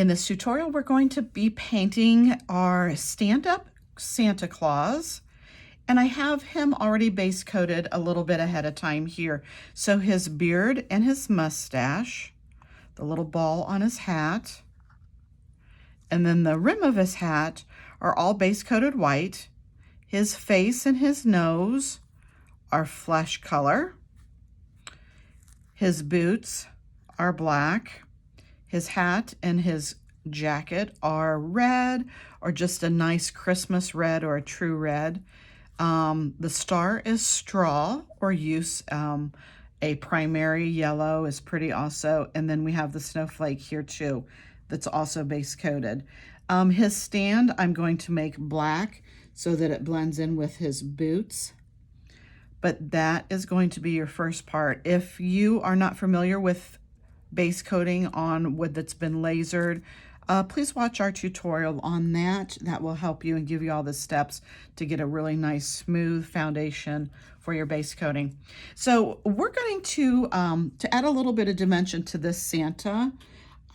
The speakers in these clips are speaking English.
In this tutorial, we're going to be painting our stand-up Santa Claus, and I have him already base coated a little bit ahead of time here. So his beard and his mustache, the little ball on his hat, and then the rim of his hat are all base coated white. His face and his nose are flesh color. His boots are black. His hat and his jacket are red, or just a nice Christmas red or a true red. The star is straw or use. A primary yellow is pretty also. And then we have the snowflake here too that's also base coated. His stand I'm going to make black so that it blends in with his boots. But that is going to be your first part. If you are not familiar with base coating on wood that's been lasered, please watch our tutorial on that. That will help you and give you all the steps to get a really nice smooth foundation for your base coating. So we're going to add a little bit of dimension to this Santa,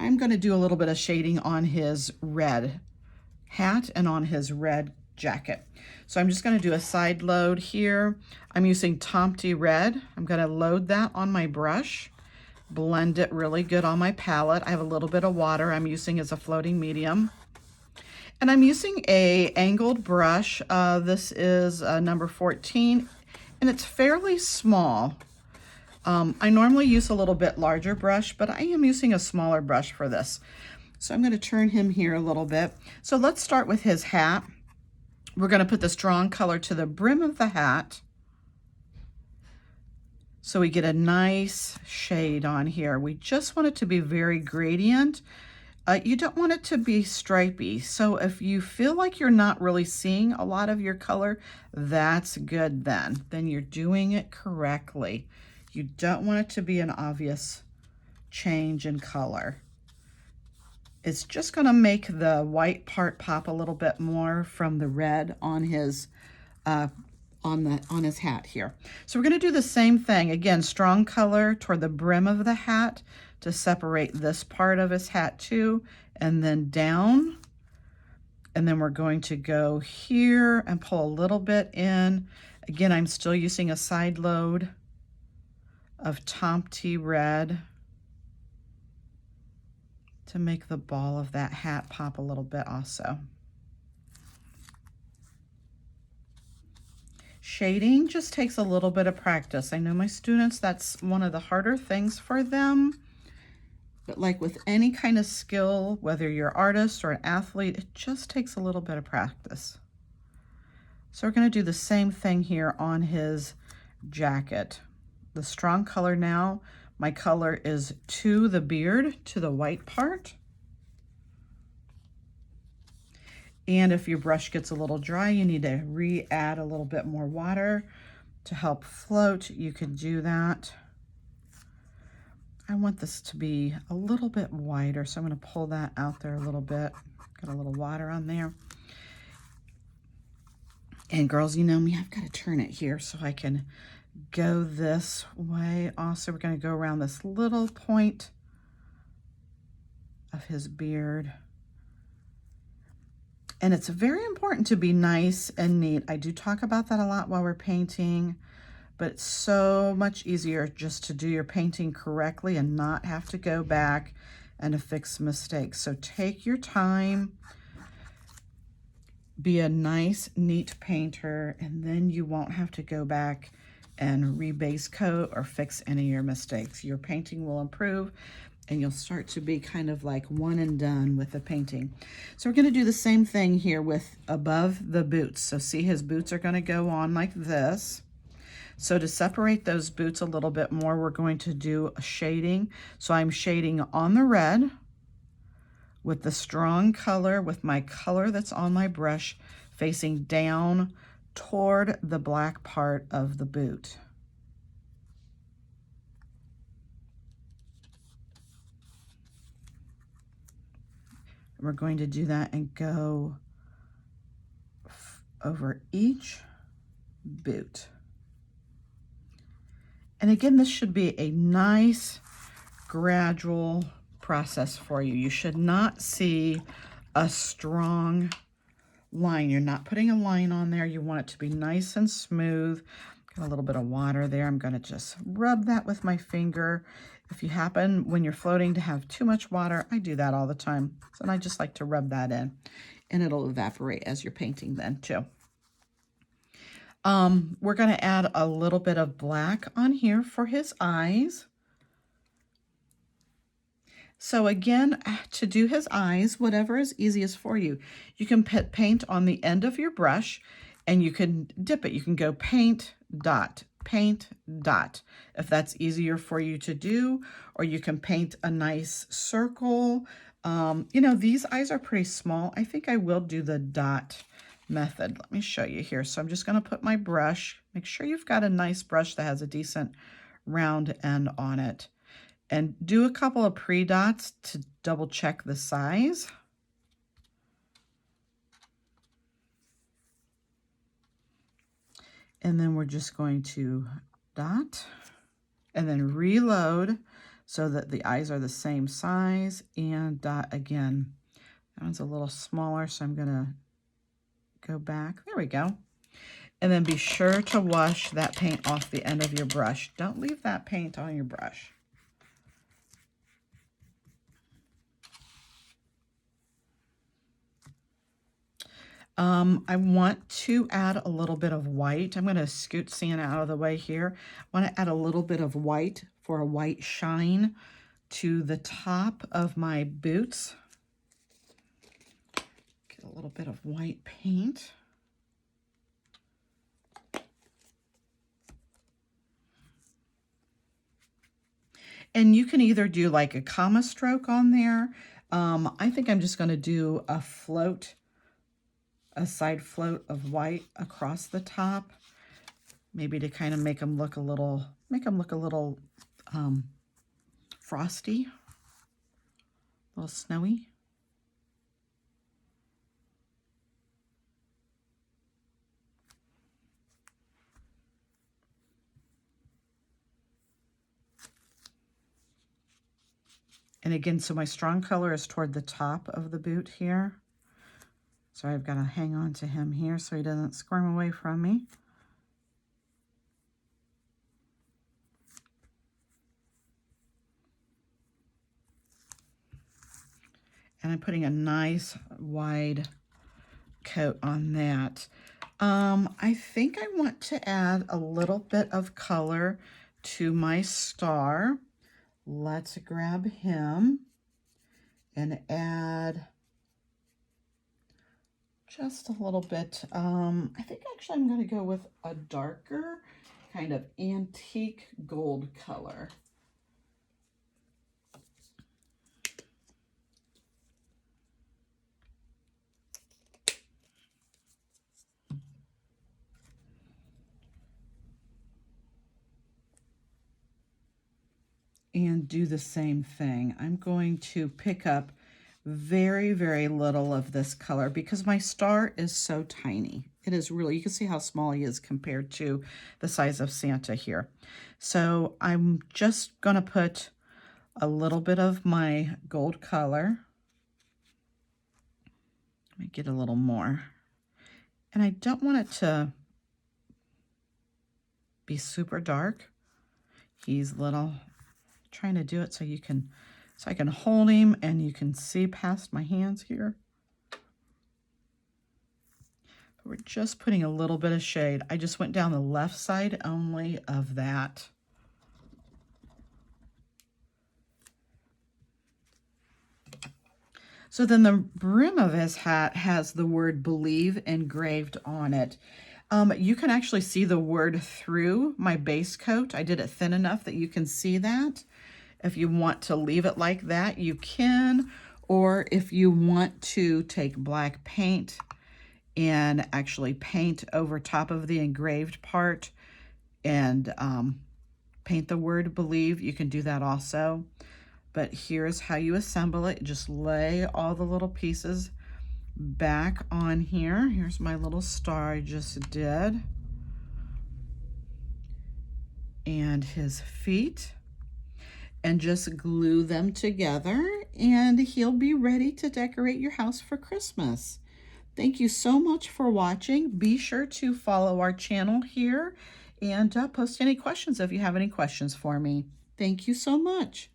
I'm going to do a little bit of shading on his red hat and on his red jacket. So I'm just going to do a side load here. I'm using Tomty Red. I'm going to load that on my brush, blend it really good on my palette. I have a little bit of water I'm using as a floating medium. And I'm using a angled brush. This is number 14, and it's fairly small. I normally use a little bit larger brush, but I am using a smaller brush for this. So I'm going to turn him here a little bit. So let's start with his hat. We're going to put the strong color to the brim of the hat, so we get a nice shade on here. We just want it to be very gradient. You don't want it to be stripy. So if you feel like you're not really seeing a lot of your color, that's good then. Then you're doing it correctly. You don't want it to be an obvious change in color. It's just gonna make the white part pop a little bit more from the red on his on his hat here. So we're going to do the same thing. Again, strong color toward the brim of the hat to separate this part of his hat too, and then down. And then we're going to go here and pull a little bit in. Again, I'm still using a side load of Tomty Red to make the ball of that hat pop a little bit also. Shading just takes a little bit of practice. I know my students, that's one of the harder things for them. But like with any kind of skill, whether you're an artist or an athlete, it just takes a little bit of practice. So we're going to do the same thing here on his jacket. The strong color now, my color is to the beard, to the white part. And if your brush gets a little dry, you need to re-add a little bit more water to help float. You can do that. I want this to be a little bit wider, so I'm going to pull that out there a little bit. Got a little water on there. And girls, you know me, I've got to turn it here so I can go this way. Also, we're going to go around this little point of his beard. And it's very important to be nice and neat. I do talk about that a lot while we're painting, but it's so much easier just to do your painting correctly and not have to go back and to fix mistakes. So take your time, be a nice, neat painter, and then you won't have to go back and rebase coat or fix any of your mistakes. Your painting will improve, and you'll start to be kind of like one and done with the painting. So we're going to do the same thing here with above the boots. So see, his boots are going to go on like this. So to separate those boots a little bit more, we're going to do a shading. So I'm shading on the red with the strong color, with my color that's on my brush facing down toward the black part of the boot. We're going to do that and go over each boot. And again, this should be a nice, gradual process for you. You should not see a strong line. You're not putting a line on there. You want it to be nice and smooth. Got a little bit of water there. I'm going to just rub that with my finger. If you happen, when you're floating, to have too much water, I do that all the time. So I just like to rub that in, and it'll evaporate as you're painting then too. We're going to add a little bit of black on here for his eyes. So again, to do his eyes, whatever is easiest for you, you can put paint on the end of your brush and you can dip it. You can go paint, dot, if that's easier for you to do, or you can paint a nice circle. You know, these eyes are pretty small. I think I will do the dot method. Let me show you here. So I'm just going to put my brush. Make sure you've got a nice brush that has a decent round end on it. And do a couple of pre-dots to double check the size. And then we're just going to dot and then reload so that the eyes are the same size, and dot again. That one's a little smaller, so I'm gonna go back. There we go. And then be sure to wash that paint off the end of your brush. Don't leave that paint on your brush. I want to add a little bit of white. I'm going to scoot Santa out of the way here. I want to add a little bit of white for a white shine to the top of my boots. Get a little bit of white paint. And you can either do like a comma stroke on there. I think I'm just going to do a float, a side float of white across the top, maybe to kind of make them look a little, frosty, a little snowy. And again, so my strong color is toward the top of the boot here. So I've got to hang on to him here so he doesn't squirm away from me. And I'm putting a nice wide coat on that. I think I want to add a little bit of color to my star. Let's grab him and add just a little bit. I think actually I'm going to go with a darker kind of antique gold color. And do the same thing. I'm going to pick up very, very little of this color because my star is so tiny. It is really, you can see how small he is compared to the size of Santa here. So I'm just going to put a little bit of my gold color. Let me get a little more. And I don't want it to be super dark. He's little. Trying to do it so you can, so I can hold him and you can see past my hands here. But we're just putting a little bit of shade. I just went down the left side only of that. So then the brim of his hat has the word believe engraved on it. You can actually see the word through my base coat. I did it thin enough that you can see that. If you want to leave it like that, you can. Or if you want to take black paint and actually paint over top of the engraved part and paint the word believe, you can do that also. But here's how you assemble it. Just lay all the little pieces back on here. Here's my little star I just did. And his feet. and just glue them together, and he'll be ready to decorate your house for Christmas. Thank you so much for watching. Be sure to follow our channel here and post any questions if you have any questions for me. Thank you so much.